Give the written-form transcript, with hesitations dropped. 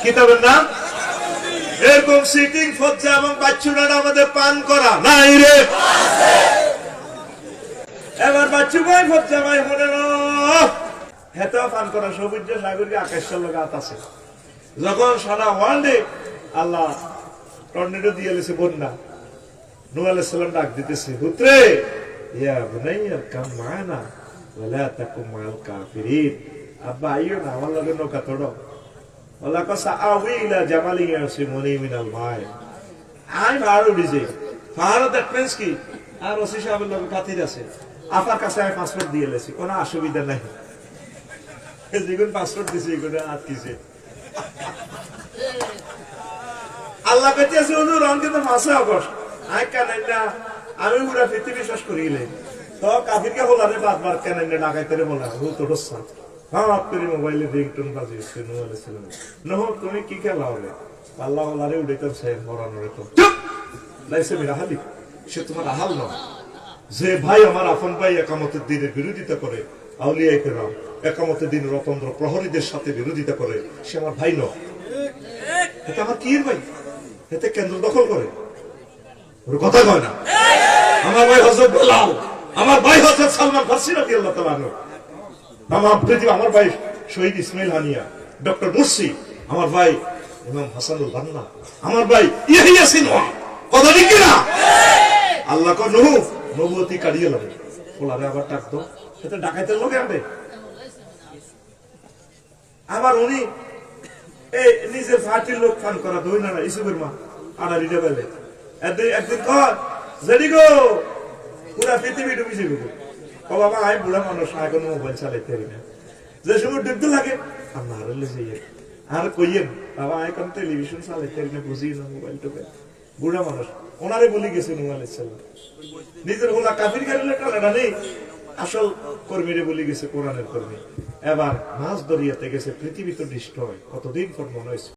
কিতাবের নাম এরকম সিটিং ফজ্জা এবং বাচ্চুরা আমাদের পান করা নাই রে। এবার বাচ্চু ভাই ফজ্জা ভাই মনে হেতো পান করা সবুজ সাগরকে আকাশের লোক আছে। যখন সারা ওয়ার্ল্ডে আল্লাহ টর্নেডো দিয়ে এলেছে বন্যা, নূহ আলাইহিস সালাম ডাক দিতেছে, পুত্রে ইয়া বুনাইয়া কাম মানা ওয়ালা তাকুম মাল কাফিরিন। আব্বা আইও না আমার লগে নৌকা তোড়ো। আল্লাহ কসা আউইলা জামালিন ইয়াসিমুনি মিনাল মাই। আই ভাড়ো দিছে ভাড়ো দ্যাট মিন্স কি আর ওসি সাহেবের লগে খাতির আছে। আপনার কাছে আমি পাসপোর্ট দিয়ে এলেছি, কোনো অসুবিধা নাই। যেগুন পাসপোর্ট দিছে এগুলো আটকিছে। আল্লাহ পেতেছে হুজুর অনকে তো 5 আগস্ট আই কানেন না আমি পুরা পৃথিবী বিশ্বাস করিলে তো কাফিরকে বলারে বারবার কানেন না ডাকাইতে বলা ও তো রসা। হ্যাঁ আপনার মোবাইলে রিংটোন বাজিয়েছে নূহ আলাইহিস সালাম। নূহ তুমি কি খেলা হবে? আল্লাহ ওলারে উড়াইতে চাই মরানোরে তো চুপ লাইসে মেরা হালি। সে তোমার আহাল নয়। যে ভাই আমার আপন ভাই একামতের দিনের বিরোধিতা করে, আউলিয়া কেরাম একামতের দিনের অতন্ত্র প্রহরীদের সাথে বিরোধিতা করে, সে আমার ভাই নয়। এটা আমার কি ভাই? এতে কেন্দ্র দখল করে ওর কথা কয় না। আমার ভাই হযরত বেলাল, আমার ভাই হযরত সালমান ফারসি রাদিয়াল্লাহু তাআলা আনহু, আমার পৃথিবী, আমার ভাই শহীদ ইসমাইল হানিয়া, ডক্টর মুর্শি, আমার ভাই ইমাম হাসানুল বান্না, আমার ভাই ইয়াহিয়া সিনওয়া। কথা ঠিক কি না? আল্লাহ কো নূহ নবুয়তি কাড়িয়ে লাগে ওলারে আবার ডাক দাও। এটা ডাকাইতের লোকে আনবে। আমার উনি এই নিজের ফাটির লোক ফান করা দই না ইসুবের মা আড়াড়িটা বেলে একদিন কর জেডি গো পুরা পৃথিবী ডুবিছে গো। ও বাবা আমি বুড়া মানুষ এখন মোবাইল চালাইতে পারি না। যে সময় ডুবতে লাগে আমার হারলে যাইয়ে আর কইয়েন বাবা এখন টেলিভিশন চালাইতে পারি না, বুঝি না মোবাইল টোকে। বুড়া মানুষ ওনারে বলি গেছে নূহ আলাইহিস সালাম। নিজের হোলা কাফির গাড়িলে টানা নেই, আসল কর্মীরে বলি গেছে কোরআনের কর্মী। এবার মাছ দরিয়াতে গেছে, পৃথিবী তো ডিস্ট্রয়। কতদিন পর মনে হয়েছে